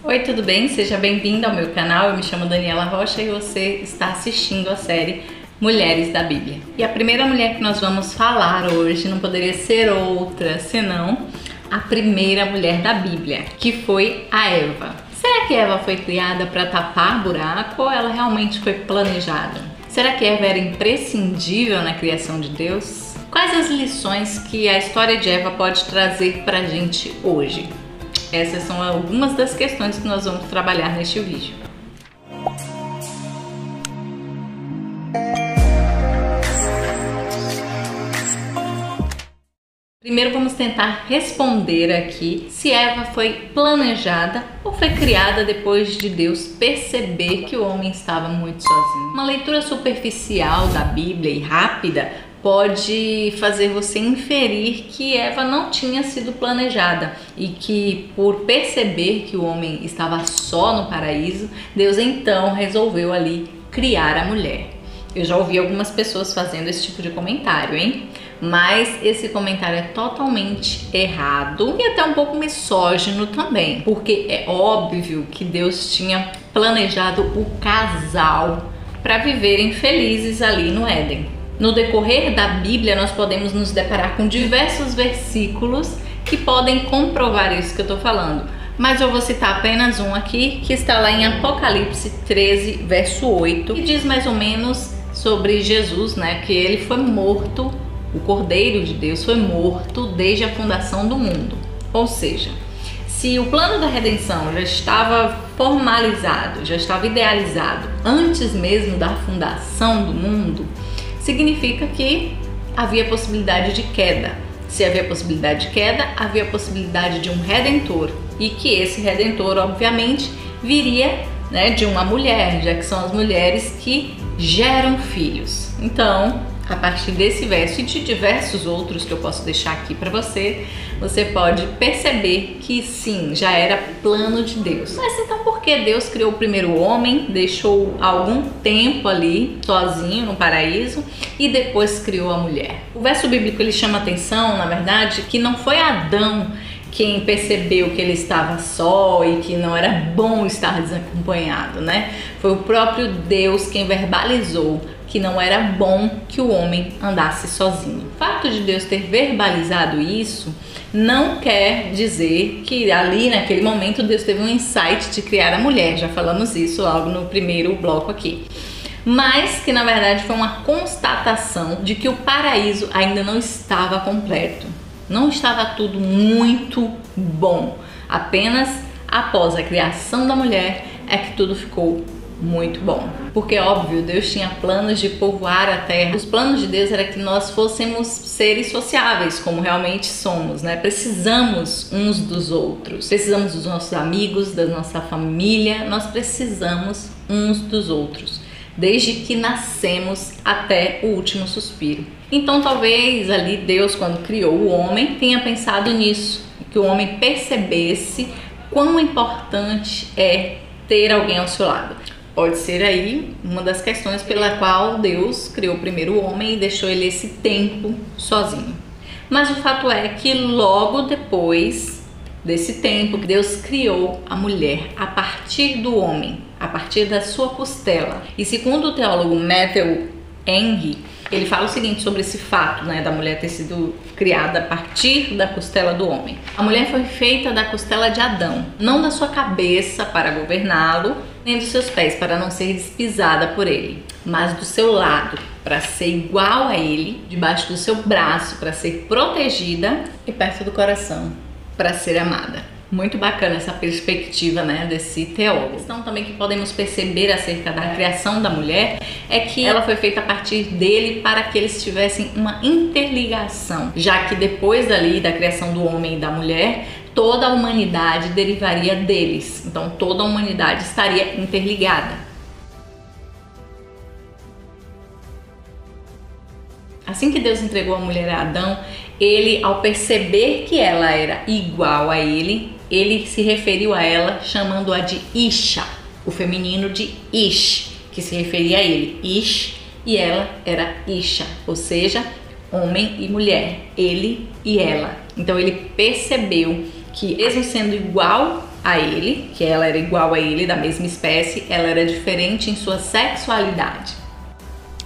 Oi, tudo bem? Seja bem-vindo ao meu canal. Eu me chamo Daniela Rocha e você está assistindo a série Mulheres da Bíblia. E a primeira mulher que nós vamos falar hoje não poderia ser outra senão a primeira mulher da Bíblia, que foi a Eva. Será que Eva foi criada para tapar buraco ou ela realmente foi planejada? Será que Eva era imprescindível na criação de Deus? Quais as lições que a história de Eva pode trazer para a gente hoje? Essas são algumas das questões que nós vamos trabalhar neste vídeo. Primeiro vamos tentar responder aqui se Eva foi planejada ou foi criada depois de Deus perceber que o homem estava muito sozinho. Uma leitura superficial da Bíblia e rápida pode fazer você inferir que Eva não tinha sido planejada e que, por perceber que o homem estava só no paraíso, Deus então resolveu ali criar a mulher. Eu já ouvi algumas pessoas fazendo esse tipo de comentário, hein? Mas esse comentário é totalmente errado e até um pouco misógino também, porque é óbvio que Deus tinha planejado o casal para viverem felizes ali no Éden. No decorrer da Bíblia, nós podemos nos deparar com diversos versículos que podem comprovar isso que eu estou falando. Mas eu vou citar apenas um aqui, que está lá em Apocalipse 13, verso 8, que diz mais ou menos sobre Jesus, né? Que ele foi morto, o Cordeiro de Deus foi morto desde a fundação do mundo. Ou seja, se o plano da redenção já estava formalizado, já estava idealizado antes mesmo da fundação do mundo, significa que havia possibilidade de queda. Se havia possibilidade de queda, havia possibilidade de um redentor. E que esse redentor, obviamente, viria, né, de uma mulher, já que são as mulheres que geram filhos. Então, a partir desse verso e de diversos outros que eu posso deixar aqui para você, você pode perceber que sim, já era plano de Deus. Mas então por que Deus criou o primeiro homem, deixou algum tempo ali sozinho no paraíso e depois criou a mulher? O verso bíblico ele chama atenção, na verdade, que não foi Adão quem percebeu que ele estava só e que não era bom estar desacompanhado, né? Foi o próprio Deus quem verbalizou que não era bom que o homem andasse sozinho. O fato de Deus ter verbalizado isso não quer dizer que ali naquele momento Deus teve um insight de criar a mulher. Já falamos isso logo no primeiro bloco aqui. Mas que na verdade foi uma constatação de que o paraíso ainda não estava completo. Não estava tudo muito bom. Apenas após a criação da mulher é que tudo ficou muito bom. Porque, óbvio, Deus tinha planos de povoar a terra. Os planos de Deus era que nós fôssemos seres sociáveis, como realmente somos, né? Precisamos uns dos outros. Precisamos dos nossos amigos, da nossa família. Nós precisamos uns dos outros, desde que nascemos até o último suspiro. Então, talvez ali Deus, quando criou o homem, tenha pensado nisso, que o homem percebesse quão importante é ter alguém ao seu lado. Pode ser aí uma das questões pela qual Deus criou primeiro o homem e deixou ele esse tempo sozinho. Mas o fato é que logo depois desse tempo, Deus criou a mulher a partir do homem, a partir da sua costela. E segundo o teólogo Matthew Henry, ele fala o seguinte sobre esse fato, né, da mulher ter sido criada a partir da costela do homem. A mulher foi feita da costela de Adão, não da sua cabeça para governá-lo, nem dos seus pés para não ser despisada por ele, mas do seu lado para ser igual a ele, debaixo do seu braço para ser protegida e perto do coração para ser amada. Muito bacana essa perspectiva, né, desse teólogo. A questão também que podemos perceber acerca da criação da mulher é que ela foi feita a partir dele para que eles tivessem uma interligação, já que depois dali da criação do homem e da mulher, toda a humanidade derivaria deles. Então toda a humanidade estaria interligada. Assim que Deus entregou a mulher a Adão, ele, ao perceber que ela era igual a ele se referiu a ela chamando-a de Isha, o feminino de Ish, que se referia a ele, Ish, e ela era Isha, ou seja, homem e mulher, ele e ela. Então ele percebeu que, mesmo sendo igual a ele, que ela era igual a ele, da mesma espécie, ela era diferente em sua sexualidade.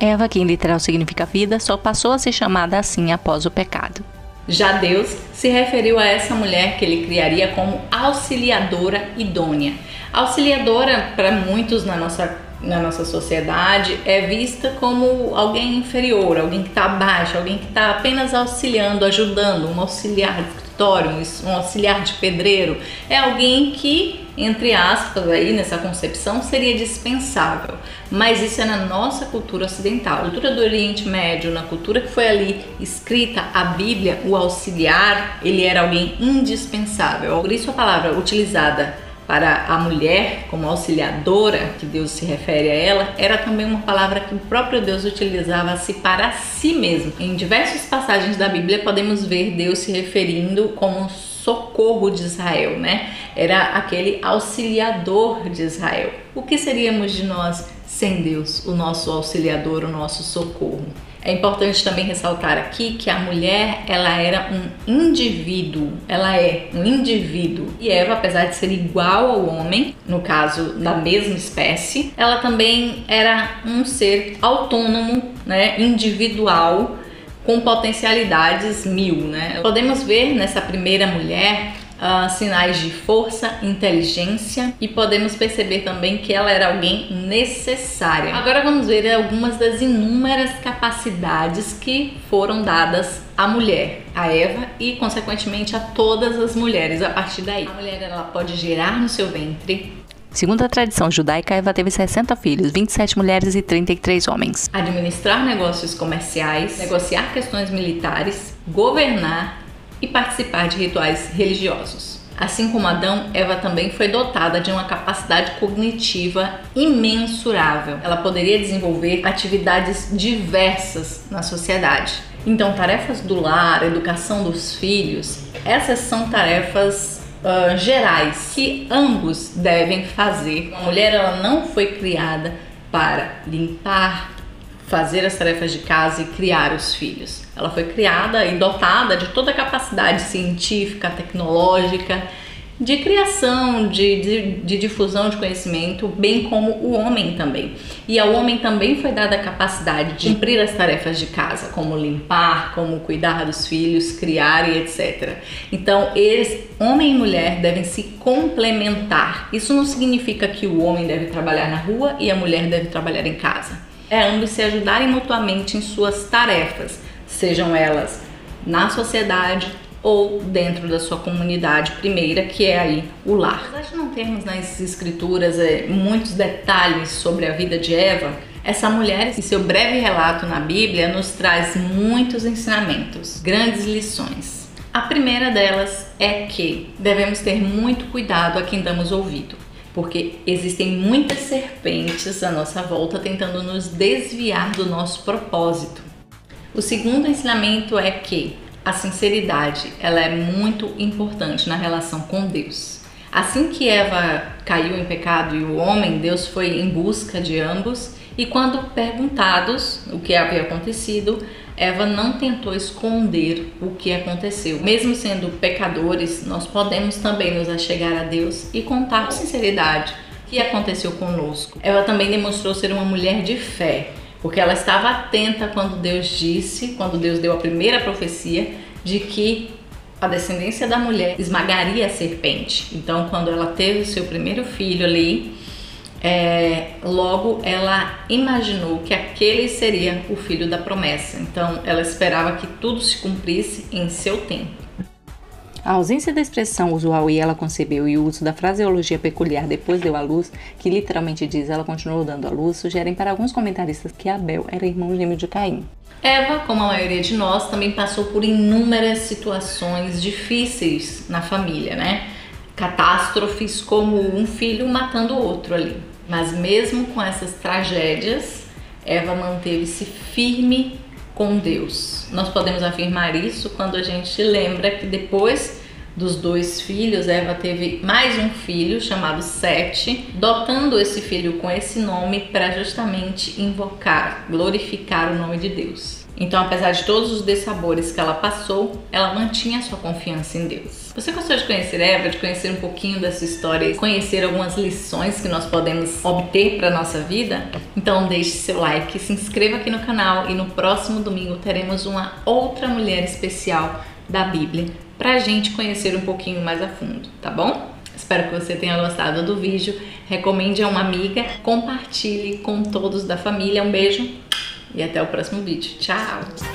Eva, que em literal significa vida, só passou a ser chamada assim após o pecado. Já Deus se referiu a essa mulher que ele criaria como auxiliadora idônea. Auxiliadora, para muitos na nossa sociedade, é vista como alguém inferior, alguém que está abaixo, alguém que está apenas auxiliando, ajudando, um auxiliar de escritório, um auxiliar de pedreiro. É alguém que, entre aspas, aí nessa concepção, seria dispensável. Mas isso é na nossa cultura ocidental. Na cultura do Oriente Médio, na cultura que foi ali escrita a Bíblia, o auxiliar, ele era alguém indispensável. Por isso a palavra utilizada para a mulher como auxiliadora, que Deus se refere a ela, era também uma palavra que o próprio Deus utilizava-se para si mesmo. Em diversas passagens da Bíblia podemos ver Deus se referindo como socorro de Israel, né? Era aquele auxiliador de Israel. O que seríamos de nós sem Deus, o nosso auxiliador, o nosso socorro? É importante também ressaltar aqui que a mulher, ela era um indivíduo, ela é um indivíduo. E Eva, apesar de ser igual ao homem, no caso da mesma espécie, ela também era um ser autônomo, né, individual, com potencialidades mil, né? Podemos ver nessa primeira mulher sinais de força, inteligência, e podemos perceber também que ela era alguém necessária. Agora vamos ver algumas das inúmeras capacidades que foram dadas à mulher, a Eva, e consequentemente a todas as mulheres a partir daí. A mulher, ela pode gerar no seu ventre. Segundo a tradição judaica, Eva teve 60 filhos, 27 mulheres e 33 homens. Administrar negócios comerciais, negociar questões militares, governar e participar de rituais religiosos. Assim como Adão, Eva também foi dotada de uma capacidade cognitiva imensurável. Ela poderia desenvolver atividades diversas na sociedade. Então, tarefas do lar, educação dos filhos, essas são tarefas gerais que ambos devem fazer. A mulher, ela não foi criada para limpar, fazer as tarefas de casa e criar os filhos. Ela foi criada e dotada de toda a capacidade científica, tecnológica, de criação, de difusão de conhecimento, bem como o homem também. E ao homem também foi dada a capacidade de cumprir as tarefas de casa, como limpar, como cuidar dos filhos, criar e etc. Então, homem e mulher, devem se complementar. Isso não significa que o homem deve trabalhar na rua e a mulher deve trabalhar em casa. Ambos se ajudarem mutuamente em suas tarefas, sejam elas na sociedade ou dentro da sua comunidade primeira, que é aí o lar. Apesar de não termos nas escrituras muitos detalhes sobre a vida de Eva, essa mulher, em seu breve relato na Bíblia, nos traz muitos ensinamentos, grandes lições. A primeira delas é que devemos ter muito cuidado a quem damos ouvido, porque existem muitas serpentes à nossa volta tentando nos desviar do nosso propósito. O segundo ensinamento é que a sinceridade, ela é muito importante na relação com Deus. Assim que Eva caiu em pecado e o homem, Deus foi em busca de ambos, e quando perguntados o que havia acontecido, Eva não tentou esconder o que aconteceu. Mesmo sendo pecadores, nós podemos também nos achegar a Deus e contar com sinceridade o que aconteceu conosco. Eva também demonstrou ser uma mulher de fé, porque ela estava atenta quando Deus deu a primeira profecia de que a descendência da mulher esmagaria a serpente. Então, quando ela teve o seu primeiro filho ali, logo ela imaginou que aquele seria o filho da promessa. Então ela esperava que tudo se cumprisse em seu tempo. A ausência da expressão usual "e ela concebeu" e o uso da fraseologia peculiar "depois deu à luz", que literalmente diz "ela continuou dando à luz", sugerem para alguns comentaristas que Abel era irmão gêmeo de Caim. Eva, como a maioria de nós, também passou por inúmeras situações difíceis na família, né? Catástrofes como um filho matando o outro ali. Mas mesmo com essas tragédias, Eva manteve-se firme com Deus. Nós podemos afirmar isso quando a gente lembra que depois dos 2 filhos, Eva teve mais um filho chamado Sete, dotando esse filho com esse nome para justamente invocar, glorificar o nome de Deus. Então, apesar de todos os dessabores que ela passou, ela mantinha sua confiança em Deus. Você gostou de conhecer Eva, de conhecer um pouquinho dessa história, conhecer algumas lições que nós podemos obter para nossa vida? Então deixe seu like, se inscreva aqui no canal e no próximo domingo teremos uma outra mulher especial da Bíblia pra gente conhecer um pouquinho mais a fundo, tá bom? Espero que você tenha gostado do vídeo, recomende a uma amiga, compartilhe com todos da família. Um beijo e até o próximo vídeo. Tchau!